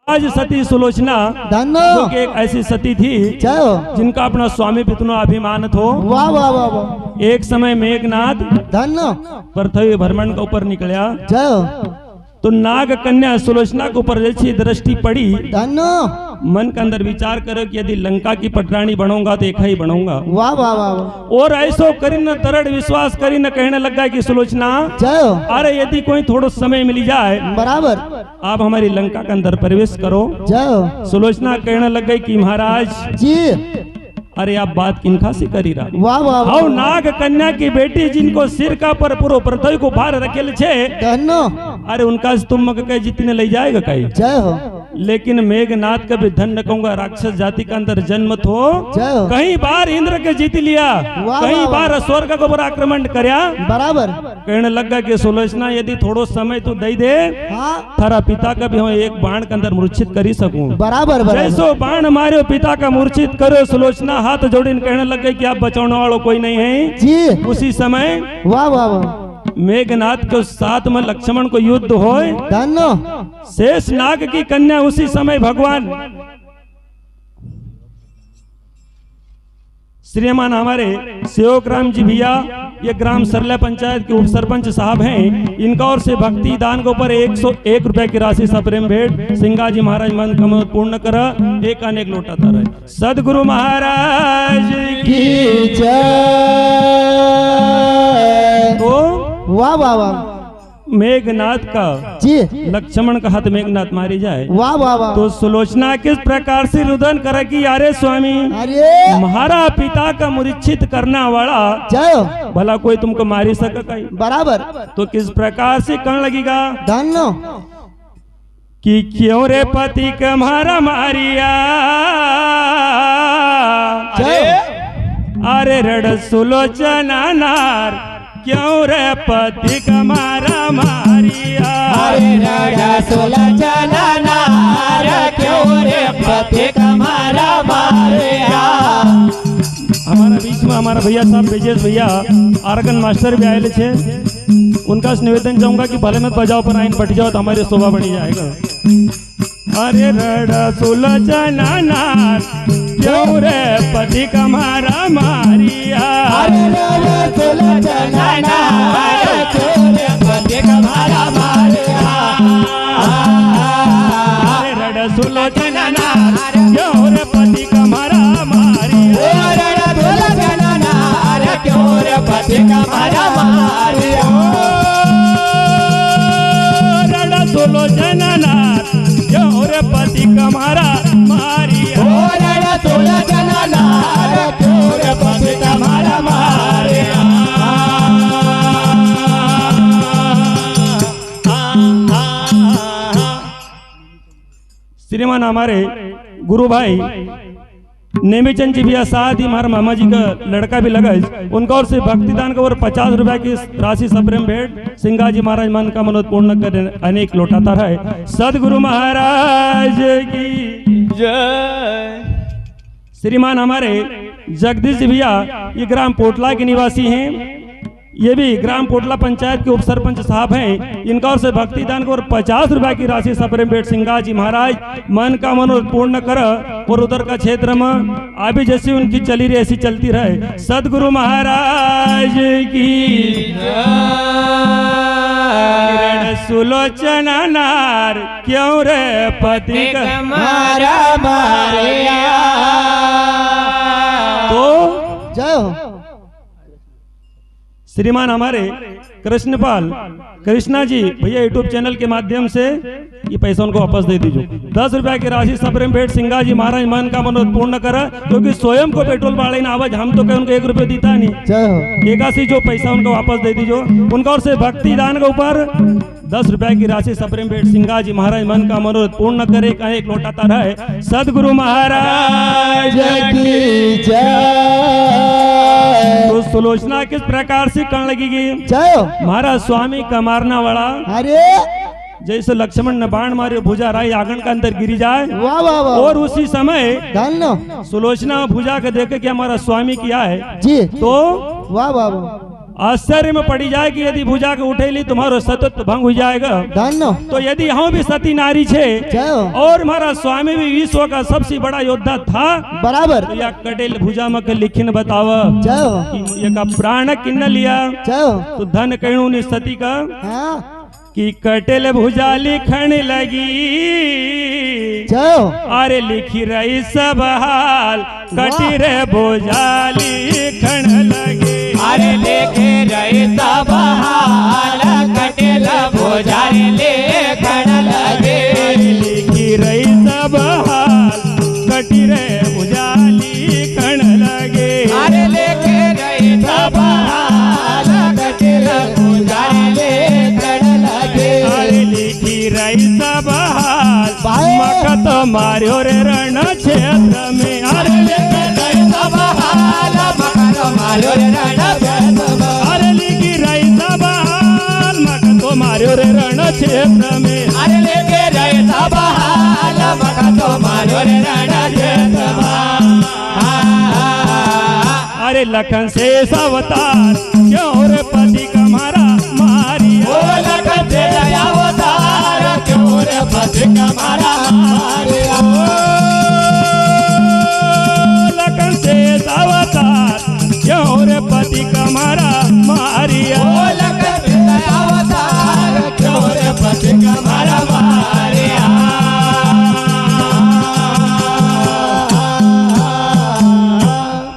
आज सती सुलोचना जो कि एक ऐसी सती थी जिनका अपना स्वामी पितनो अभिमान थो। वाह वाह वाह वाह। एक समय मेघनाथ पृथ्वी भ्रमण के ऊपर निकलिया तो नाग कन्या सुलोचना के ऊपर जैसी दृष्टि पड़ी, मन के अंदर विचार करो कि यदि लंका की पटरानी बनूंगा तो एक ही बनूंगा। वाह वाह वाह। और ऐसो करी न दृढ़ विश्वास करी न कहने लगा कि सुलोचना अरे यदि कोई थोड़ा समय मिल जाए बराबर आप हमारी लंका के अंदर प्रवेश करो। सुलोचना कहने लग गई कि महाराज जी अरे आप बात किनखा से करी रहा। वाह वाह वाह। नाग कन्या की बेटी जिनको सिर का पर पूरो पृथ्वी को भार रखेल छे, अरे उनका तुम कहीं जितने ले जाएगा कहीं। जय हो। लेकिन मेघनाथ का भी धन न कहूंगा, राक्षस जाति के अंदर जन्म थो, कई बार इंद्र के जीत लिया, कई बार स्वर्ग के ऊपर आक्रमण करया बराबर। कहने लगा कि सुलोचना यदि थोड़ो समय तू दे दे थारा पिता का भी हम एक बाण के अंदर मूर्छित करी सकूं बराबर। जैसो बाण मारो पिता का मूर्छित करो। सुलोचना हाथ जोड़ीने कहने लग गई कि आप बचाने वालों कोई नहीं है जी। उसी समय वाह वाह वाह मेघनाथ के साथ में लक्ष्मण को युद्ध होए, शेष नाग की कन्या उसी समय भगवान श्रीमान हमारे सेवक राम जी भैया ये ग्राम सरला पंचायत के उप सरपंच साहब हैं, इनका ओर से भक्ति दान के ऊपर 101 रुपए की राशि सप्रेम भेंट सिंगाजी महाराज मन कम पूर्ण कर एक अनेक लोटा तर सदगुरु महाराज की जय। तो वाह वाह वाह। मेघनाथ का जी लक्ष्मण का हाथ मेघनाथ मारी जाए। वाह वाह वाह। तो सुलोचना किस प्रकार से रुदन करे कि अरे स्वामी अरे महारा पिता का मूर्छित करना वाला जय भला कोई तुमको मारी सके बराबर। तो किस प्रकार से कण लगेगा धन्नो कि क्यों रे पति का मारा मारिया अरे रड़ सुलोचना नार क्यों रे पति कमारा मारिया अरे राजा सुलोचना नार क्यों रे पति कमारा मारिया। हमारा बीच में हमारा भैया साहब ब्रिजेश भैया आर्गन मास्टर भी आए छे, उनका निवेदन चाहूंगा कि भले मत बजाओ पर आइन पट जाओ तो हमारी शोभा बढ़ी जाएगा। अरे रड़ा सुलोचना नार क्यों रे पति कमारा मारिया अरे रड़ा सुलोचना नार क्यों रे पति कमारा मारिया अरे रड़ा सुलोचना नार क्यों रे पति कमारा मारिया रड़ा सुलोचना नार क्यों रे पति कमारा मारिया रड़ा सुलोचना नार क्यों रे पति कमारा मारिया रड़ा सुलोचना नार क्यों रे पति कमारा मारिया। श्रीमान हमारे गुरु भाई नेमीचंद जी भैया साथ ही हमारे मामा जी का लड़का भी लगा, उनका ओर से भक्तिदान का और 50 रुपए की राशि सप्रेम भेंट सिंगाजी महाराज मन का मनोद पूर्ण कर अनेक लौटाता है। सदगुरु महाराज की जय। श्रीमान हमारे जगदीश जी भैया ये ग्राम पोटला के निवासी हैं, ये भी ग्राम पोटला पंचायत के उप सरपंच साहब हैं, इनका ओर से भक्तिदान को और 50 रुपए की राशि सप्रेम भेंट सिंगाजी महाराज मन का मनोरथ पूर्ण कर और उधर का क्षेत्र में अभी जैसी उनकी चली रही ऐसी चलती रहे। सदगुरु महाराज की जय। सुलोचना नार क्यों रे पति कमारा मारिया। तो जय हो। श्रीमान हमारे कृष्णपाल कृष्णा जी भैया यूट्यूब चैनल के माध्यम से ये पैसा उनको वापस दे दीजिए। 10 रुपए की राशि सप्रेम भेंट सिंगाजी महाराज मन का मनोरथ पूर्ण करा, क्योंकि स्वयं को पेट्रोल बाड़े ना आवाज हम तो कहीं उनको 1 रुपये देता नहीं। एकासी जो पैसा उनको वापस दे दीजिए। उनका और से भक्ति दान के ऊपर 10 रुपए की राशि सप्रेम भेंट सिंगाजी महाराज मन का मनोरथ पूर्ण करे कहीं एक लौटाता रहे। सदगुरु महाराज की जय। तो सुलोचना किस प्रकार से कण लगेगी जय महाराज स्वामी का मारना वाला अरे जैसे लक्ष्मण ने बाण मारे भुजा राई आंगन के अंदर गिरी जाए। वाह वाह वाह। और उसी समय सुलोचना भुजा के देखे कि हमारा स्वामी किया है जी, तो वाह वाह वाह आश्चर्य में पड़ी जाए कि यदि भुजा के उठेली तुम्हारो सतत्व भंग हो जाएगा। धन्य तो यदि हम भी सती नारी छे जय हो। और हमारा स्वामी भी विश्व का सबसे बड़ा योद्धा था, बराबर तो या कटेल भुजा में के लिखिन बताव जय हो। कि ये का प्राण किन्न लिया जय हो। तो धन कहूँ नि सती का हाँ कि कटेल भुजा लिखण लगी। जय हो। अरे लिखी रही सब हाल कटी रे भुजा लिखण लगी। अरे लेके रहे सब हाल कटेल भुजा लिखण लगे। लिखी रही सब हाल कटी रे भुजा लिखण लगे। अरे लेके रहे सब हाल कटेल भुजा लिखण लगे। अरे लिखी रही सब हाल बाए। मकत मार्यो रे रण क्षेत्र में। अरे लेके रहे सब हाल मकर मारो रे रण क्षेत्र। अरे लिखी रही सब हाल मकत मार्यो रे रण क्षेत्र में। अरे लेके रहे सब हाल मकर मारो रे रण क्षेत्र। अरे लखन से अवतार क्यों रे पति कमारा मारिया। ओ लखन से अवतार क्यों रे पति कमारा मारिया। लखन से अवतार क्यों रे पति कमारा मारिया। ओ लखन से अवतार क्यों रे पति कमारा मारिया।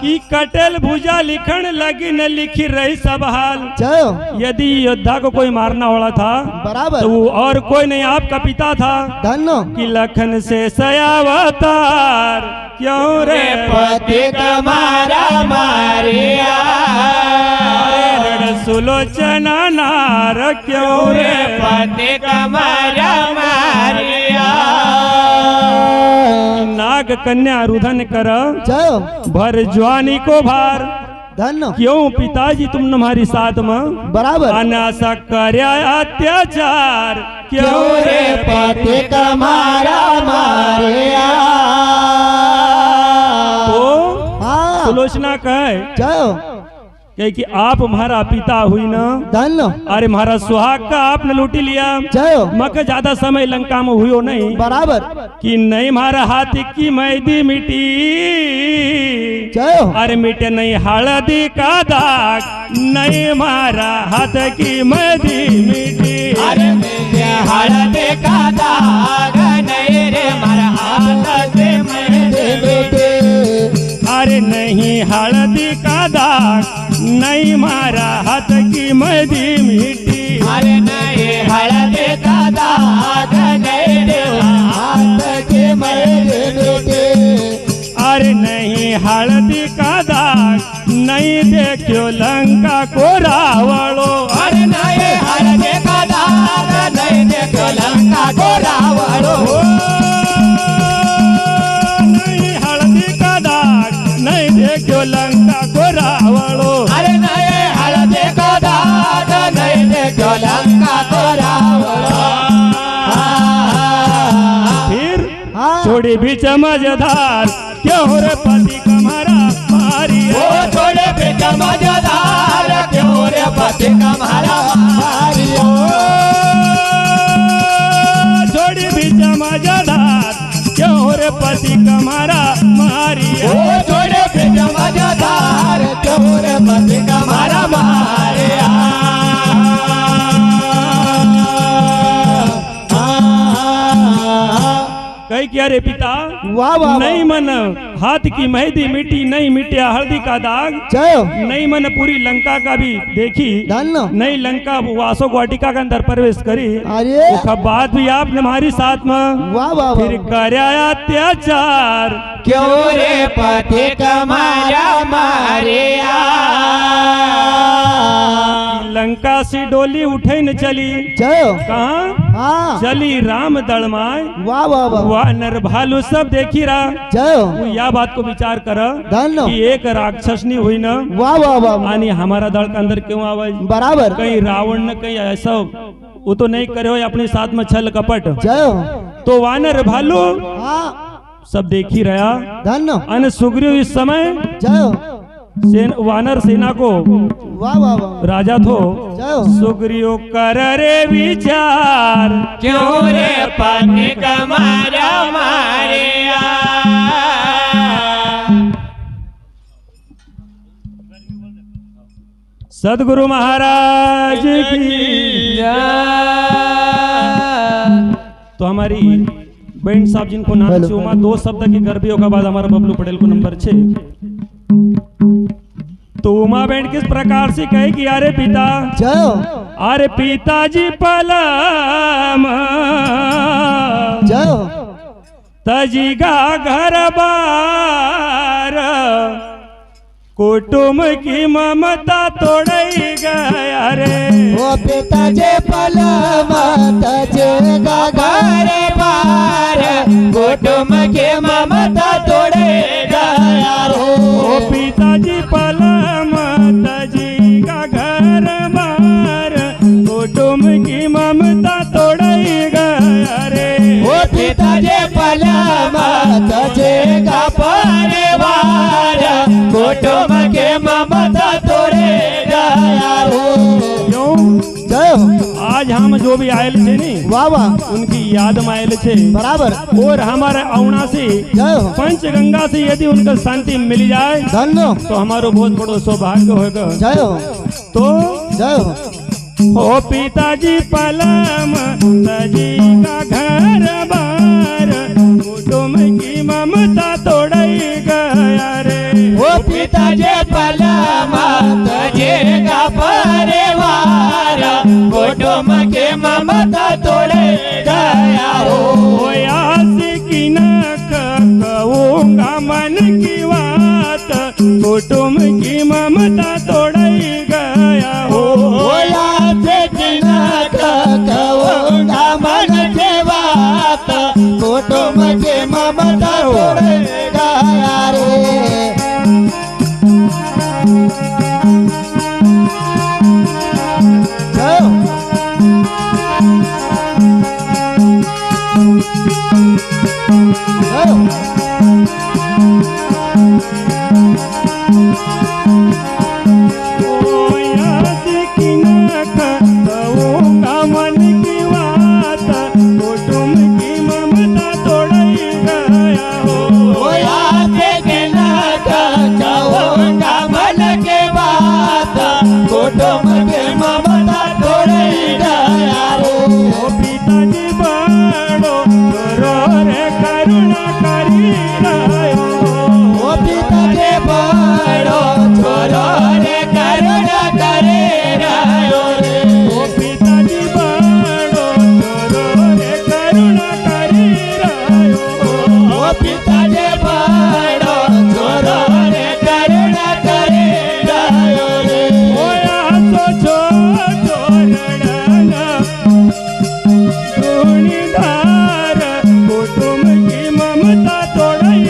कि कटेल भुजा लिखण लगी न लिखी रही सब हाल। जय हो। यदि योद्धा को कोई मारना वाला था बराबर तो वो और कोई नहीं आपका पिता था। धन्य कि लखन से अवतार क्यों रे पति कमारा मारिया। रण सुलोचना नार क्यों रे पति कमारा मारिया। नाग कन्या रुदन कर जय हो। भर ज्वानी को भार। धन्य क्यों पिताजी तुम हमारी साथ में बराबर अनासा कर्या अत्याचार क्यों रे पति कमारा मारिया। तो हाँ सुलोचना कहे जय हो। कि आप हमारा पिता हुई ना। धन्य अरे हमारा सुहाग का आपने लूटी लिया। जय हो। मक ज्यादा समय लंका में हुई हो नहीं बराबर कि नहीं हमारा हाथ की मैदी मिटी। जय हो। अरे मिटे नहीं हल्दी का दाग नहीं हमारा हाथ की मैदी मिटी। अरे मेरे हल्दी का दाग नहीं रे मारा हाथ से मेरे बेटे। अरे नहीं हल्दी का दाग नहीं मारा हाथ की मैदी मिटी। अरे नहीं हल्दी का दाग नहीं रे हाथ के मेरे बेटे। अरे नहीं हल्दी का दाग नहीं देखियो लंका को रावणो। अरे नहीं हल्दी का दाग नहीं देखो लंका को रावणो। नहीं हल्दी का दाग नहीं देखियो लंका को रावणो। अरे नहीं हल्दी का दाग नहीं देखो लंका को रावणो। फिर हाँ छोड़ी बीच मझधार क्यों रे पति कमारा मारिया। ओ छोड़े बेटा मजेदार क्यों रे पति कमारा मारिया। छोड़ी बीच मझधार क्यों रे पति कमारा मारिया। ओ छोड़े बेटा मजेदार क्यों रे पति कमारा मारिया। कही कि अरे पिता वाह वाह नहीं मन हाथ की मेहंदी मिटी नहीं मिटिया हल्दी का दाग। जय हो। नहीं मन पूरी लंका का भी देखी धन्य नहीं लंका वासो वाटिका के अंदर प्रवेश करी। अरे उसका बाद भी आपने हमारी साथ में वाह वाह फिर कर्या अत्याचार क्यों रे पति कमारा मारिया। लंका से डोली उठे न चली। जय हो। कहाँ हाँ चली राम दलमाय वाह वाह वाह वानर भालू सब देखी रहा। जय हो। वो यह बात को विचार कर धन्य कि एक राक्षसनी हुई न वाह वाह वाह आनी हमारा दल के अंदर क्यों आवाज। बराबर कहीं रावण न कहीं ऐसा वो तो नहीं करे हो अपने साथ में छल कपट। जय हो। तो वानर भालू हाँ सब देखी रहा। धन्य अन सुग्रीव इस समय जय हो। वानर सेना को वाह वाह वाह राजा थो जय हो सुग्रीव कर रे विचार क्यों रे पति कमारा मारिया सदगुरु महाराज की तो हमारी बहन साहब जिनको नाम हेलो। से उमा दो शब्द की गर्भियों का बाद हमारा बबलू पटेल को नंबर 6 तो उमा बहन किस प्रकार से कहे कि अरे पिता जय हो अरे पिताजी पलम जय हो तजीगा घर बार कुटुंब की ममता तोड़ई गया रे ओ पिताजे पलमा तजे घर बार कुटुंब के ममता तोड़ेगा ओ पिताजी पलम तजीगा घर बार कुटुंब की ममता तोड़ई गया रे वो पिताजे पलमा तजेगा परिवार कुटुंब के ममता तोड़ेगा क्यों जय हो आज हम जो भी आयल थे नी वाह वाह उनकी याद में आयल थे बराबर और हमारे औना से जय हो पंचगंगा से यदि उनका शांति मिल जाए धन्य तो हमारो बहुत बड़ो सौभाग्य होगा जय हो तो जय हो ओ पिताजी पलम तजी का घर बार कुटुंब की ममता तोड़ई गया रे वो पिताजे पलमा तजेगा परिवार कुटुंब के ममता तोड़ेगा ओ आशिकी न कहूँगा मन की बात कुटुंब की ममता तोड़ई गया हो मन के बात कुटुंब के ममता तोड़ेगा रे जय हो जय हो ओ आशिकी न कहूँगा मन की बात कुटुंब की ममता तोड़ई गया हो कुटुंब के ममता तोड़ेगा ओ पिताजी बड़ो रो रे करुणा करी रहो ओ पिताजे बड़ो छोरो रे करुणा करे रहो रे ओ पिताजी बड़ो रो रे करुणा करी रहो ओ पिताजे बड़ो छोरो रे करुणा करे रहो रे ओया तो छोटो रडना गुणीदार कुटुंब की ममता तोड़ई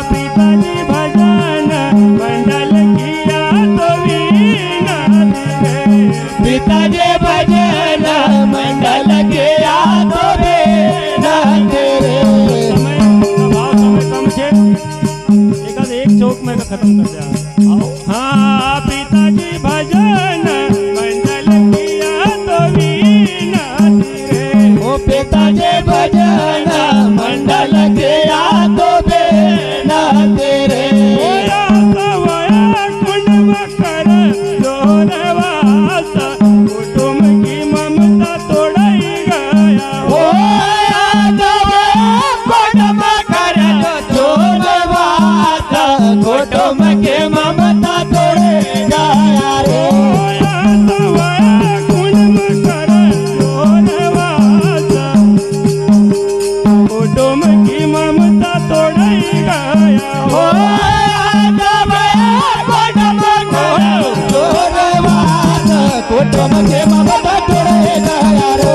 पिताजी भजन मंडल किया तो वीणा दिले। पिताजी भजन मंडल किया तो वीणा तेरे। समय का भाव समय कम छे एक चौक में खत्म कर दिया। हाँ पिताजी भजन मंडल किया तो वीणा दिले। ओ पिताजी भजन मंडल किया तो वीणा तेरे। ओया सवया कुंड मकर जोरवास कुटुंब की ममता तोड़ाई गया। ओ यादव कुटुंब कर जोरवास कुटुंब के ममता तोड़ेगा रे। ओया सवया कुंड मकर जोरवास कुटुंब की ममता तोड़ाई गया। ओ यादव कुटुंब कर जोरवास कुटुंब के ममता तोड़ेगा रे।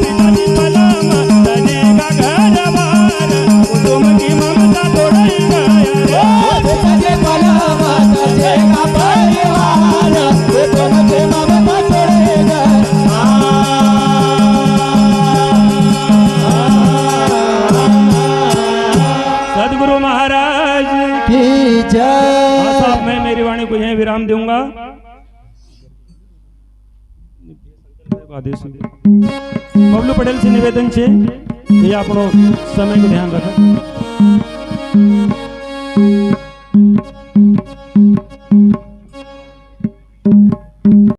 पिताजी पलम तजेगा घर बार कुटुंब की ममता तोड़ाई गया। पिताजी पलम तजेगा परिवार कुटुंब के ममता तोड़ेगा। सदगुरु महाराज की जय। साहब मैं मेरी वाणी को यहीं विराम दूंगा। आदेश बबलू पटेल से निवेदन છે કે આપણો સમયનું ધ્યાન રાખો।